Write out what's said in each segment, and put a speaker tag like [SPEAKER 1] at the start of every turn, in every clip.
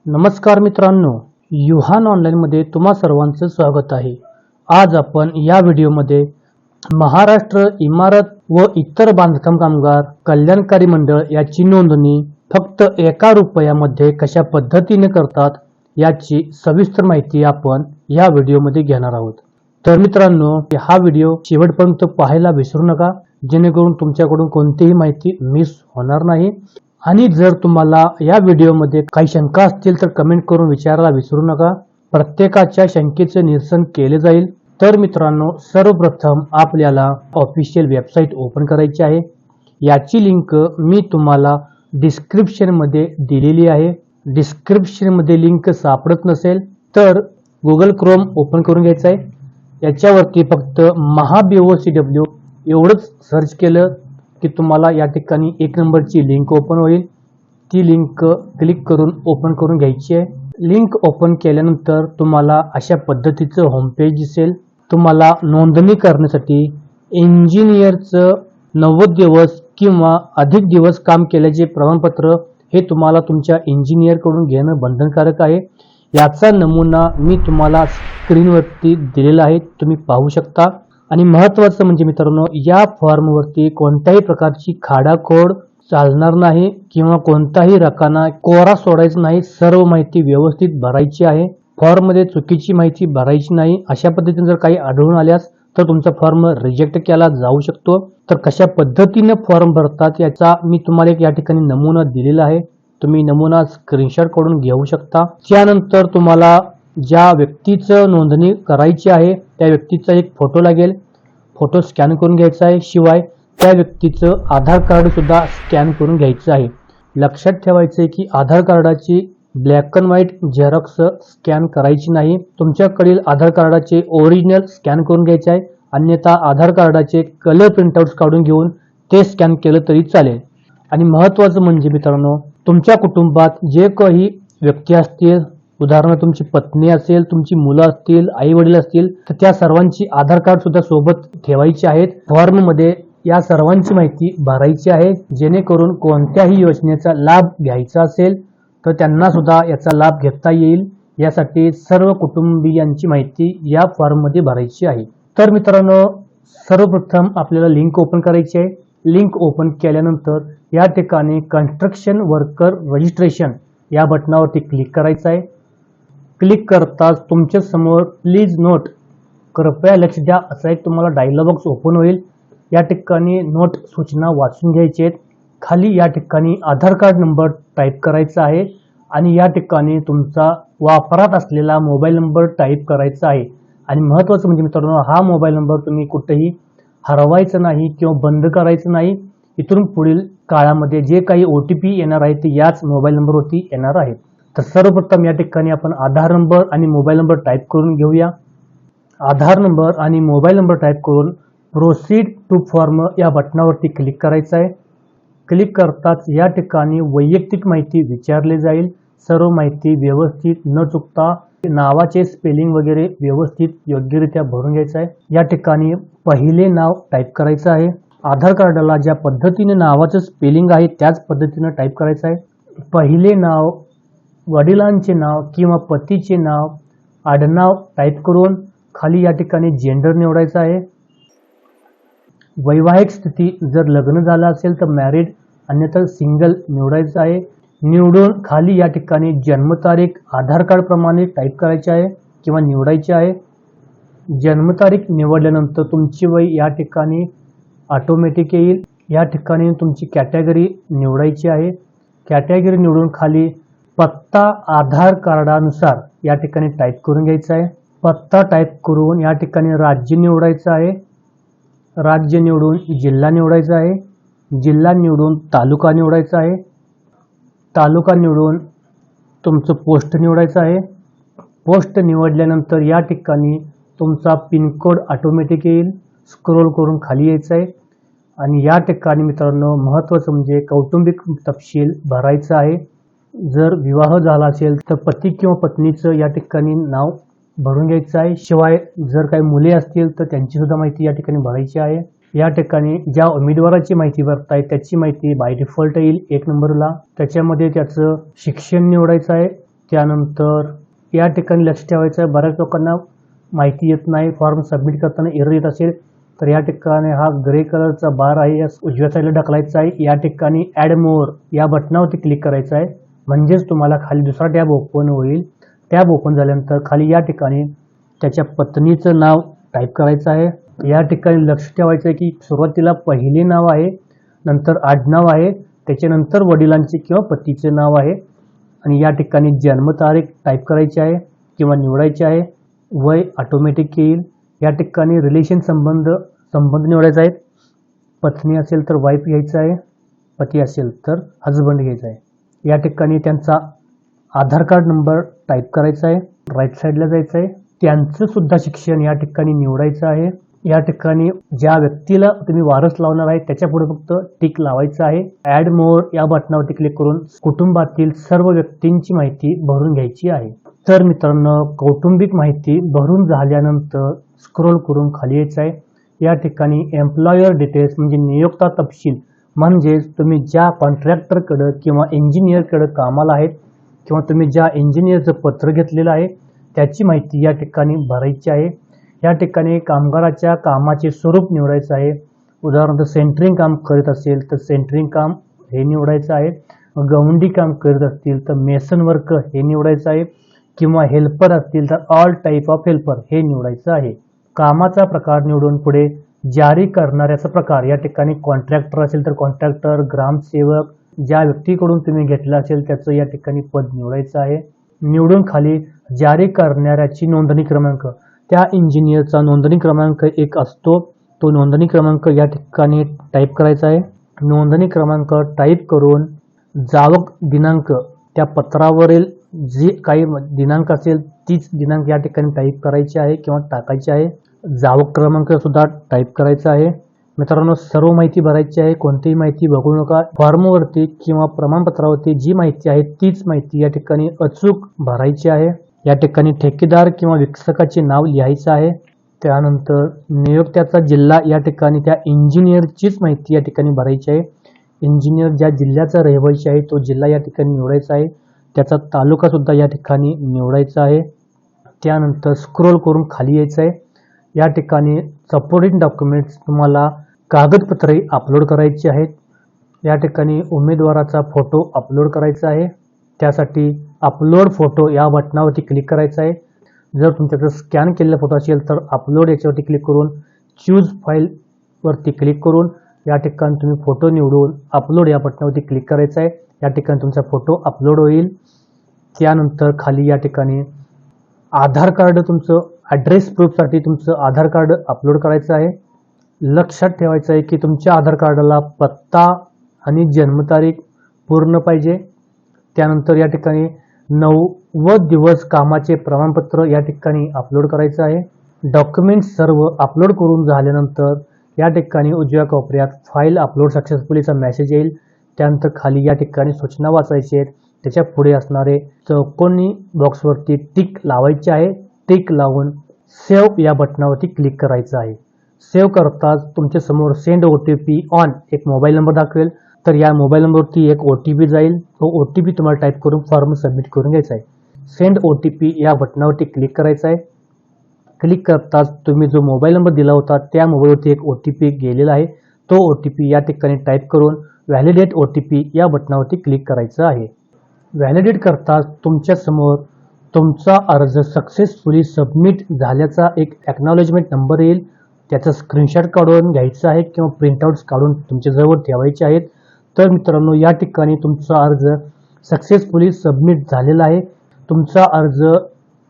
[SPEAKER 1] नमस्कार मित्रांनो, युहान ऑनलाईनमध्ये तुम्हा सर्वांचं स्वागत आहे. आज आपण या व्हिडिओमध्ये महाराष्ट्र इमारत व इतर बांधकाम कामगार कल्याणकारी मंडळ याची नोंदणी फक्त ₹1 कशा पद्धतीने करतात याची सविस्तर माहिती आपण या व्हिडिओमध्ये घेणार आहोत. तर मित्रांनो, हा व्हिडिओ शेवटपर्यंत पाहायला विसरू नका, जेणेकरून तुमच्याकडून कोणतीही माहिती मिस होणार नाही. आणि जर तुम्हाला या व्हिडिओमध्ये काही शंका असतील तर कमेंट करून विचारायला विसरू नका. प्रत्येकाच्या शंकेचे निरसन केले जाईल. तर मित्रांनो, सर्वप्रथम आपल्याला ऑफिशियल वेबसाईट ओपन करायची आहे. याची लिंक मी तुम्हाला डिस्क्रिप्शनमध्ये दिलेली आहे. डिस्क्रिप्शनमध्ये लिंक सापडत नसेल तर गुगल क्रोम ओपन करून घ्यायचं आहे. याच्यावरती फक्त महाBOCW एवढंच सर्च केलं की तुम्हाला या ठिकाणी 1 नंबरची लिंक ओपन होईल. ती लिंक क्लिक करून ओपन करून घ्यायची आहे. लिंक ओपन केल्यानंतर तुम्हाला अशा पद्धतीचं होमपेज दिसेल. तुम्हाला नोंदणी करण्यासाठी इंजिनियरचं 90 दिवस किंवा अधिक दिवस काम केल्याचे प्रमाणपत्र हे तुम्हाला तुमच्या इंजिनियरकडून घेणं बंधनकारक आहे. याचा नमुना मी तुम्हाला स्क्रीनवरती दिलेला आहे, तुम्ही पाहू शकता. आणि महत्त्वाचं म्हणजे मित्रांनो, या फॉर्मवरती कोणत्याही प्रकारची खाडाखोड चालणार नाही किंवा कोणताही रकाना कोरा सोडायचा नाही. सर्व माहिती व्यवस्थित भरायची आहे. फॉर्ममध्ये चुकीची माहिती भरायची नाही. अशा पद्धतीने जर काही आढळून आल्यास तर तुमचा फॉर्म रिजेक्ट केला जाऊ शकतो. तर कशा पद्धतीने फॉर्म भरतात याचा मी तुम्हाला एक या ठिकाणी नमुना दिलेला आहे. तुम्ही नमुना स्क्रीनशॉट काढून घेऊ शकता. त्यानंतर तुम्हाला ज्या व्यक्तीचं नोंदणी करायची आहे त्या व्यक्तीचा एक फोटो लागेल. फोटो स्कॅन करून घ्यायचा आहे. शिवाय त्या व्यक्तीचं आधार कार्ड सुद्धा स्कॅन करून घ्यायचं आहे. लक्षात ठेवायचं आहे की आधार कार्डाची black and white Xerox scan करायची नाही. तुमच्याकडील आधार कार्डाचे ओरिजिनल स्कॅन करून घ्यायचे आहे. अन्यथा आधार कार्डाचे कलर प्रिंटआउट्स काढून घेऊन ते स्कॅन केलं तरी चालेल. आणि महत्त्वाचं म्हणजे मित्रांनो, तुमच्या कुटुंबात जे काही व्यक्ती असतील, उदाहरणार्थ तुमची पत्नी असेल, तुमची मुलं असतील, आई वडील असतील, तर त्या सर्वांची आधार कार्ड सुद्धा सोबत ठेवायची आहेत. फॉर्ममध्ये या सर्वांची माहिती भरायची आहे, जेणेकरून कोणत्याही योजनेचा लाभ घ्यायचा असेल तर त्यांना सुद्धा याचा लाभ घेता येईल. यासाठी सर्व कुटुंबियांची माहिती या फॉर्ममध्ये भरायची आहे. तर मित्रांनो, सर्वप्रथम आपल्याला लिंक ओपन करायची आहे. लिंक ओपन केल्यानंतर या ठिकाणी कन्स्ट्रक्शन वर्कर रजिस्ट्रेशन या बटनावरती क्लिक करायचं आहे. क्लिक करताच तुमच्या समोर प्लीज नोट, कृपया लक्ष द्या असा एक तुम्हाला डायलॉग बॉक्स ओपन होईल. या ठिकाणी नोट सूचना वाचून घ्यायची आहेत. खाली या ठिकाणी आधार कार्ड नंबर टाईप करायचा आहे आणि या ठिकाणी तुमचा वापरात असलेला मोबाईल नंबर टाईप करायचा आहे. आणि महत्त्वाचं म्हणजे मित्रांनो, हा मोबाईल नंबर तुम्ही कुठेही हरवायचा नाही किंवा बंद करायचं नाही. इथून पुढील काळामध्ये जे काही OTP येणार आहे ते याच मोबाईल नंबरवरती येणार आहेत. तर सर्वप्रथम या ठिकाणी आपण आधार नंबर आणि मोबाईल नंबर टाईप करून घेऊया. आधार नंबर आणि मोबाईल नंबर टाईप करून प्रोसीड टू फॉर्म या बटनावरती क्लिक करायचं आहे. क्लिक करताच या ठिकाणी वैयक्तिक माहिती विचारली जाईल. सर्व माहिती व्यवस्थित न चुकता नावाचे स्पेलिंग वगैरे व्यवस्थित योग्यरित्या भरून घ्यायचं आहे. या ठिकाणी पहिले नाव टाईप करायचं आहे. आधार कार्डाला ज्या पद्धतीने नावाचं स्पेलिंग आहे त्याच पद्धतीने टाईप करायचं आहे. पहिले नाव, वडिलांचे नाव किंवा पतीचे नाव, आडनाव टाईप करून खाली या ठिकाणी जेंडर निवडायचं आहे. वैवाहिक स्थिती, जर लग्न झालं असेल तर मॅरिड, अन्यथा सिंगल निवडायचं आहे. निवडून खाली या ठिकाणी जन्मतारीख आधार कार्ड प्रमाणे टाईप करायची आहे किंवा निवडायची आहे. जन्मतारीख निवडल्यानंतर तुमची वय या ठिकाणी ऑटोमॅटिक येईल. या ठिकाणी तुमची कॅटेगरी निवडायची आहे. कॅटेगरी निवडून खाली पत्ता आधार कार्डानुसार या ठिकाणी टाईप करून घ्यायचा आहे. पत्ता टाईप करून या ठिकाणी राज्य निवडायचं आहे. राज्य निवडून जिल्हा निवडायचा आहे. जिल्हा निवडून तालुका निवडायचा आहे. तालुका निवडून तुमचं पोस्ट निवडायचं आहे. पोस्ट निवडल्यानंतर या ठिकाणी तुमचा पिनकोड ऑटोमॅटिक येईल. स्क्रोल करून खाली यायचं आहे. आणि या ठिकाणी मित्रांनो, महत्त्वाचं म्हणजे कौटुंबिक तपशील भरायचं आहे. जर विवाह झाला असेल तर पती किंवा पत्नीचं या ठिकाणी नाव भरून घ्यायचं आहे. शिवाय जर काही मुले असतील तर त्यांची सुद्धा माहिती या ठिकाणी भरायची आहे. या ठिकाणी ज्या उमेदवाराची माहिती भरताय त्याची माहिती बाय डिफॉल्ट येईल 1 नंबरला. त्याच्यामध्ये त्याचं शिक्षण निवडायचं आहे. त्यानंतर या ठिकाणी लक्ष ठेवायचं आहे, बऱ्याच लोकांना माहिती येत नाही, फॉर्म सबमिट करताना एरर येत असेल तर या ठिकाणी हा ग्रे कलरचा बार आहे, या उजव्या साईडला ढकलायचा आहे. या ठिकाणी ॲड मोर या बटनावरती क्लिक करायचं आहे, म्हणजेच तुम्हाला खाली दुसरा टॅब ओपन होईल. टॅब ओपन झाल्यानंतर खाली या ठिकाणी त्याच्या पत्नीचं नाव टाईप करायचं आहे. या ठिकाणी लक्ष ठेवायचं आहे की सुरुवातीला पहिले नाव आहे, नंतर आडनाव आहे, त्याच्यानंतर वडिलांचे किंवा पतीचे नाव आहे आणि या ठिकाणी जन्मतारीख टाईप करायची आहे किंवा निवडायची आहे. वय ऑटोमॅटिक येईल. या ठिकाणी रिलेशन संबंध निवडायचा आहे. पत्नी असेल तर वाईफ घ्यायचं आहे, पती असेल तर हजबंड घ्यायचा आहे. या ठिकाणी त्यांचा आधार कार्ड नंबर टाईप करायचा आहे, राईट साईडला जायचं आहे. त्यांचं सुद्धा शिक्षण या ठिकाणी निवडायचं आहे. या ठिकाणी ज्या व्यक्तीला तुम्ही वारस लावणार आहे त्याच्या पुढे फक्त टिक लावायचं आहे. ॲड मोर या बटनावरती क्लिक करून कुटुंबातील सर्व व्यक्तींची माहिती भरून घ्यायची आहे. तर मित्रांनो, कौटुंबिक माहिती भरून झाल्यानंतर स्क्रोल करून खाली यायचं आहे. या ठिकाणी एम्प्लॉयर डिटेल्स म्हणजे नियोक्ता तपशील, म्हणजेच तुम्ही ज्या कॉन्ट्रॅक्टरकडं किंवा इंजिनियरकडं कामाला आहेत किंवा तुम्ही ज्या इंजिनियरचं पत्र घेतलेलं आहे त्याची माहिती या ठिकाणी भरायची आहे. या ठिकाणी कामगाराच्या कामाचे स्वरूप निवडायचं आहे. उदाहरणार्थ सेंटरिंग काम करत असेल तर सेंटरिंग काम हे निवडायचं आहे. गवंडी काम करत असतील तर मेसन वर्क हे निवडायचं आहे किंवा हेल्पर असतील तर ऑल टाईप ऑफ हेल्पर हे निवडायचं आहे. कामाचा प्रकार निवडून पुढे जारी करणाऱ्याचा प्रकार, या ठिकाणी कॉन्ट्रॅक्टर असेल तर कॉन्ट्रॅक्टर, ग्रामसेवक, ज्या व्यक्तीकडून तुम्ही घेतलं असेल त्याचं या ठिकाणी पद निवडायचं आहे. निवडून खाली जारी करणाऱ्याची नोंदणी क्रमांक, त्या इंजिनियरचा नोंदणी क्रमांक एक असतो, तो नोंदणी क्रमांक या ठिकाणी टाईप करायचा आहे. नोंदणी क्रमांक टाईप करून जावक दिनांक, त्या पत्रावरील जी काही दिनांक असेल तीच दिनांक या ठिकाणी टाईप करायची आहे किंवा टाकायची आहे. जावक क्रमांक सुद्धा टाईप करायचा आहे. मित्रांनो, सर्व माहिती भरायची आहे, कोणतीही माहिती बघू नका. फॉर्मवरती किंवा प्रमाणपत्रावरती जी माहिती आहे तीच माहिती या ठिकाणी अचूक भरायची आहे. या ठिकाणी ठेकेदार किंवा विकसकाचे नाव लिहायचं आहे. त्यानंतर नियोक्त्याचा जिल्हा, या ठिकाणी त्या इंजिनियरचीच माहिती या ठिकाणी भरायची आहे. इंजिनियर ज्या जिल्ह्याचा रहिवासी आहे तो जिल्हा या ठिकाणी निवडायचा आहे. त्याचा तालुका सुद्धा या ठिकाणी निवडायचा आहे. त्यानंतर स्क्रोल करून खाली यायचं आहे. या ठिकाणी सपोर्टिंग डॉक्युमेंट्स, तुम्हाला कागदपत्रे अपलोड करायची आहेत. या ठिकाणी उमेदवाराचा फोटो अपलोड करायचा आहे. त्यासाठी अपलोड फोटो या बटनावरती क्लिक करायचं आहे. जर तुमच्याकडे स्कॅन केलेला फोटो असेल तर अपलोड याच्यावरती क्लिक करून चूज फाईलवरती क्लिक करून या ठिकाणी तुम्ही फोटो निवडून अपलोड या बटनावरती क्लिक करायचं आहे. या ठिकाणी तुमचा फोटो अपलोड होईल. त्यानंतर खाली या ठिकाणी आधार कार्ड, तुमचं ॲड्रेस प्रूफसाठी तुमचं आधार कार्ड अपलोड करायचं आहे. लक्षात ठेवायचं आहे की तुमच्या आधार कार्डाला पत्ता आणि जन्मतारीख पूर्ण पाहिजे. त्यानंतर या ठिकाणी 90 दिवस कामाचे प्रमाणपत्र या ठिकाणी अपलोड करायचं आहे. डॉक्युमेंट्स सर्व अपलोड करून झाल्यानंतर या ठिकाणी उजव्या कोपऱ्यात फाईल अपलोड सक्सेसफुलीचा मेसेज येईल. त्यानंतर खाली या ठिकाणी सूचना वाचायची आहेत. त्याच्या पुढे असणारे चौकोनी बॉक्सवरती टिक लावायचे आहे. टिक लावून सेव्ह या बटनावरती क्लिक करायचं आहे. सेव्ह करताच तुमच्या समोर सेंड OTP ऑन एक मोबाईल नंबर दाखवेल. तर या मोबाईल नंबरवरती एक OTP जाईल. तो OTP तुम्हाला टाईप करून फॉर्म सबमिट करून घ्यायचा आहे. सेंड OTP या बटनावरती क्लिक करायचं आहे. क्लिक करताच तुम्ही जो मोबाईल नंबर दिला होता त्या मोबाईलवरती एक OTP गेलेला आहे. तो OTP या ठिकाणी टाईप करून व्हॅलिडेट OTP या बटनावरती क्लिक करायचं आहे. व्हॅलिडेट करताच तुमच्यासमोर तुमचा अर्ज सक्सेसफुली सबमिट झाल्याचा एक ॲक्नॉलेजमेंट नंबर येईल. त्याचा स्क्रीनशॉट काढून घ्यायचा आहे किंवा प्रिंटआउट्स काढून तुमच्याजवळ ठेवायचे आहेत. तर मित्रांनो, या ठिकाणी तुमचा अर्ज सक्सेसफुली सबमिट झालेला आहे. तुमचा अर्ज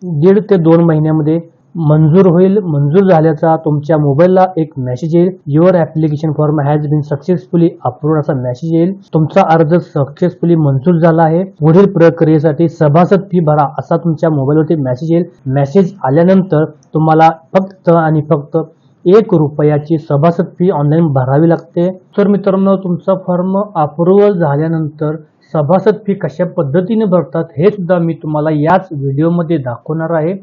[SPEAKER 1] 1.5 ते 2 महिन्यामध्ये मंजूर होईल. मंजूर झाल्याचा तुमच्या मोबाईलला एक मेसेज येईल. Your application form has been successfully approved असा मेसेज येईल. तुमचा अर्ज सक्सेसफुली मंजूर झाला आहे. पुढील प्रक्रियेसाठी सभासद फी भरा असा तुमच्या मोबाईलवरती मेसेज येईल. मेसेज आल्यानंतर तुम्हाला फक्त आणि फक्त ₹1 सभासद फी ऑनलाईन भरावी लागते. तर मित्रांनो, तुमचा फॉर्म अप्रूव्हल झाल्यानंतर सभासद फी कशा पद्धतीने भरतात हे सुद्धा मी तुम्हाला याच व्हिडिओमध्ये दाखवणार आहे.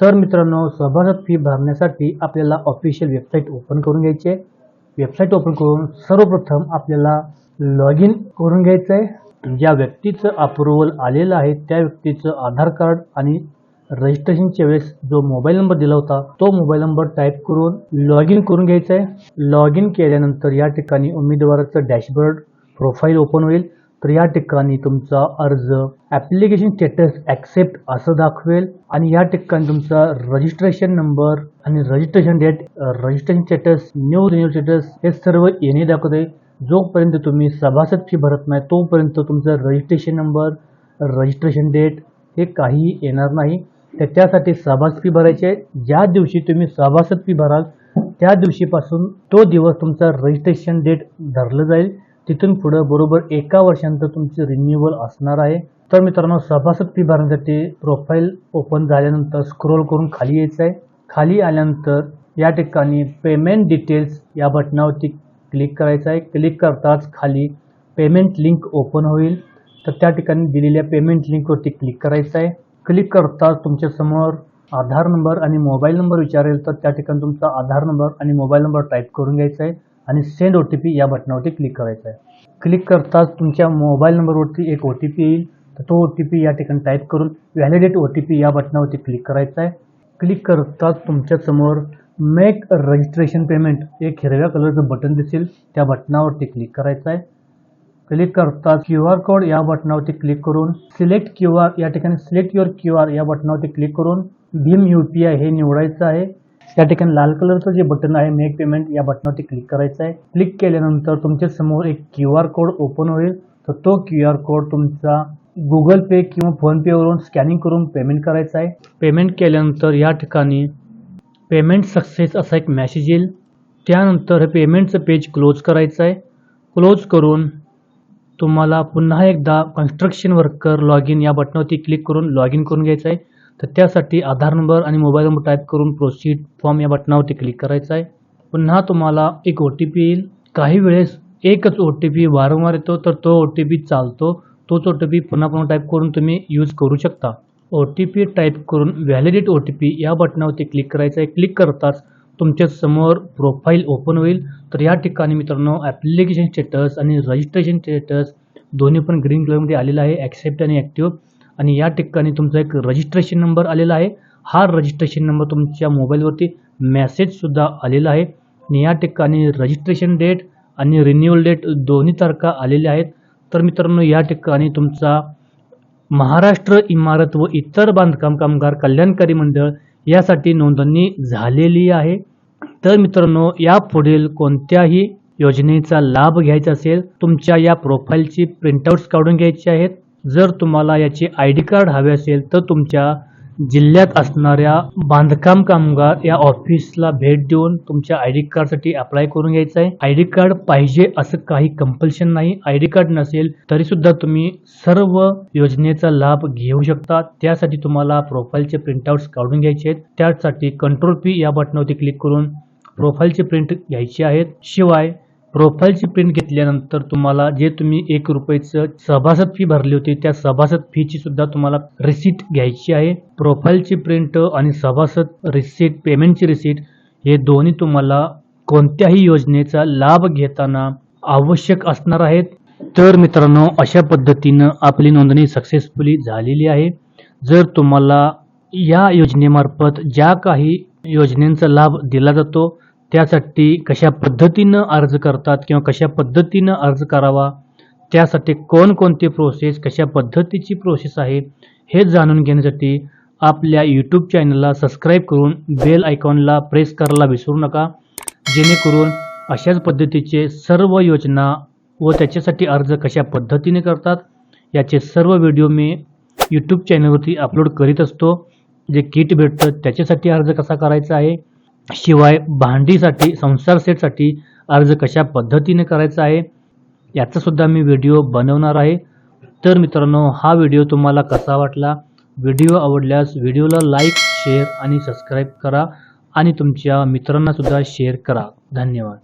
[SPEAKER 1] तर मित्रांनो, सभासद फी भरण्यासाठी आपल्याला ऑफिशियल वेबसाईट ओपन करून घ्यायची आहे. वेबसाईट ओपन करून सर्वप्रथम आपल्याला लॉग इन करून घ्यायचं आहे. ज्या व्यक्तीचं अप्रुव्हल आलेलं आहे त्या व्यक्तीचं आधार कार्ड आणि रजिस्ट्रेशनच्या वेळेस जो मोबाईल नंबर दिला होता तो मोबाईल नंबर टाईप करून लॉग इन करून घ्यायचा आहे। लॉग इन केल्यानंतर या ठिकाणी उमेदवाराचं डॅशबोर्ड प्रोफाईल ओपन होईल। तर या ठिकाणी तुमचा अर्ज ॲप्लिकेशन स्टेटस ॲक्सेप्ट असं दाखवेल आणि या ठिकाणी तुमचा रजिस्ट्रेशन नंबर आणि registration date, registration status, new renew status हे सर्व येणे दाखवते। जोपर्यंत तुम्ही सभासद फी भरत नाही तोपर्यंत तुमचा रजिस्ट्रेशन नंबर, रजिस्ट्रेशन डेट हे काही येणार नाही। तर त्यासाठी सभासद फी भरायची आहे। ज्या दिवशी तुम्ही सभासद फी भराल त्या दिवशीपासून तो दिवस तुमचा रजिस्ट्रेशन डेट धरलं जाईल। तिथून पुढे बरोबर 1 वर्षानंतर तुमचे रिन्युअल असणार आहे। तर मित्रांनो, सभासद फी भरण्यासाठी प्रोफाईल ओपन झाल्यानंतर स्क्रोल करून खाली यायचं आहे। खाली आल्यानंतर या ठिकाणी पेमेंट डिटेल्स या बटनावरती क्लिक करायचं आहे। क्लिक करताच खाली पेमेंट लिंक ओपन होईल। तर त्या ठिकाणी दिलेल्या पेमेंट लिंकवरती क्लिक करायचं आहे। क्लिक करताच तुमच्यासमोर आधार नंबर आणि मोबाईल नंबर विचारेल। तर त्या ठिकाणी तुमचा आधार नंबर आणि मोबाईल नंबर टाईप करून घ्यायचा आहे आणि सेंड OTP या बटनावरती क्लिक करायचं आहे। क्लिक करताच तुमच्या मोबाईल नंबरवरती एक OTP येईल। तर तो OTP या ठिकाणी टाईप करून व्हॅलिडेट OTP या बटनावरती क्लिक करायचं आहे। क्लिक करताच तुमच्यासमोर मेक रजिस्ट्रेशन पेमेंट एक हिरव्या कलरचं बटन दिसेल, त्या बटनावरती क्लिक करायचं आहे। क्लिक करताच QR कोड या बटनावरती क्लिक करून सिलेक्ट QR या ठिकाणी सिलेक्ट युअर QR या बटनावरती क्लिक करून भीम UPI हे निवडायचं आहे। या ठिकाणी लाल कलरचं जे बटन आहे मेक पेमेंट या बटनावरती क्लिक करायचं आहे। क्लिक केल्यानंतर तुमच्या समोर एक QR कोड ओपन होईल। तर तो QR कोड तुमचा Google Pay किंवा PhonePe वरून स्कॅनिंग करून पेमेंट करायचं आहे। पेमेंट केल्यानंतर या ठिकाणी पेमेंट सक्सेस असा एक मेसेज येईल। त्यानंतर हे पेमेंटचं पेज क्लोज करायचं आहे। क्लोज करून तुम्हाला पुन्हा एकदा कन्स्ट्रक्शन वर्कर लॉग इन या बटनावरती क्लिक करून लॉग इन करून घ्यायचं आहे। तर त्यासाठी आधार नंबर आणि मोबाईल नंबर टाईप करून प्रोसीड फॉर्म या बटनावरती क्लिक करायचं आहे। पुन्हा तुम्हाला एक OTP येईल। काही वेळेस एकच OTP वारंवार येतो तर तो OTP चालतो। तोच OTP पुन्हा पुन्हा टाईप करून तुम्ही यूज करू शकता। OTP टाईप करून व्हॅलिडेट OTP या बटनावरती क्लिक करायचं आहे। क्लिक करताच तुमच्या समोर प्रोफाईल ओपन होईल। तर या ठिकाणी मित्रांनो ॲप्लिकेशन स्टेटस आणि रजिस्ट्रेशन स्टेटस दोन्ही पण ग्रीन कलरमध्ये आलेलं आहे, ॲक्सेप्ट आणि ॲक्टिव्ह। आणि या ठिकाणी तुमचा एक रजिस्ट्रेशन नंबर आलेला आहे। हा रजिस्ट्रेशन नंबर तुमच्या मोबाईलवरती मेसेजसुद्धा आलेला आहे आणि या ठिकाणी रजिस्ट्रेशन डेट आणि रिन्युअल डेट दोन्ही तारखा आलेल्या आहेत। तर मित्रांनो, या ठिकाणी तुमचा महाराष्ट्र इमारत व इतर बांधकाम कामगार कल्याणकारी मंडळ यासाठी नोंदणी झालेली आहे। तर मित्रांनो, यापुढील कोणत्याही योजनेचा लाभ घ्यायचा असेल तुमच्या या प्रोफाईलची प्रिंटआउट्स काढून घ्यायची आहेत। जर तुम्हाला याचे ID कार्ड हवे असेल तर तुमच्या जिल्ह्यात असणाऱ्या बांधकाम कामगार या ऑफिसला भेट देऊन तुमच्या ID कार्डसाठी अप्लाय करून घ्यायचं आहे। ID कार्ड पाहिजे असं काही कंपल्शन नाही। ID कार्ड नसेल तरी सुद्धा तुम्ही सर्व योजनेचा लाभ घेऊ शकता। त्यासाठी तुम्हाला प्रोफाईलचे प्रिंटआउट्स काढून घ्यायचे आहेत। त्यासाठी Ctrl+P या बटनावरती क्लिक करून प्रोफाईलचे प्रिंट घ्यायची आहेत। शिवाय प्रोफाईलची प्रिंट घेतल्यानंतर तुम्हाला जे तुम्ही 1 रुपयाचं सभासद फी भरली होती त्या सभासद फीची सुद्धा तुम्हाला रिसीट घ्यायची आहे। प्रोफाईलची प्रिंट आणि सभासद रिसीट, पेमेंटची रिसीट हे दोन्ही तुम्हाला कोणत्याही योजनेचा लाभ घेताना आवश्यक असणार आहेत। तर मित्रांनो, अशा पद्धतीनं आपली नोंदणी सक्सेसफुली झालेली आहे। जर तुम्हाला या योजनेमार्फत ज्या काही योजनेचा लाभ दिला जातो त्यासाठी कशा पद्धतीनं अर्ज करतात किंवा कशा पद्धतीनं अर्ज करावा, त्यासाठी कोणकोणती प्रोसेस, कशा पद्धतीची प्रोसेस आहे हे जाणून घेण्यासाठी आपल्या YouTube चॅनलला सबस्क्राईब करून बेल आयकॉनला प्रेस करायला विसरू नका। जेणेकरून अशाच पद्धतीचे सर्व योजना व त्याच्यासाठी अर्ज कशा पद्धतीने करतात याचे सर्व व्हिडिओ मी YouTube चॅनलवरती अपलोड करीत असतो। जे किट भेटतं त्याच्यासाठी अर्ज कसा करायचा आहे, शिवाय भांडीसाठी, संसार सेटसाठी अर्ज कशा पद्धतीने करायचा आहे याचा सुद्धा मी व्हिडिओ बनवणार आहे। तर मित्रांनो, हा व्हिडिओ तुम्हाला कसा वाटला? व्हिडिओ आवडल्यास व्हिडिओला लाईक, शेअर आणि सबस्क्राईब करा आणि तुमच्या मित्रांना सुद्धा शेअर करा। धन्यवाद।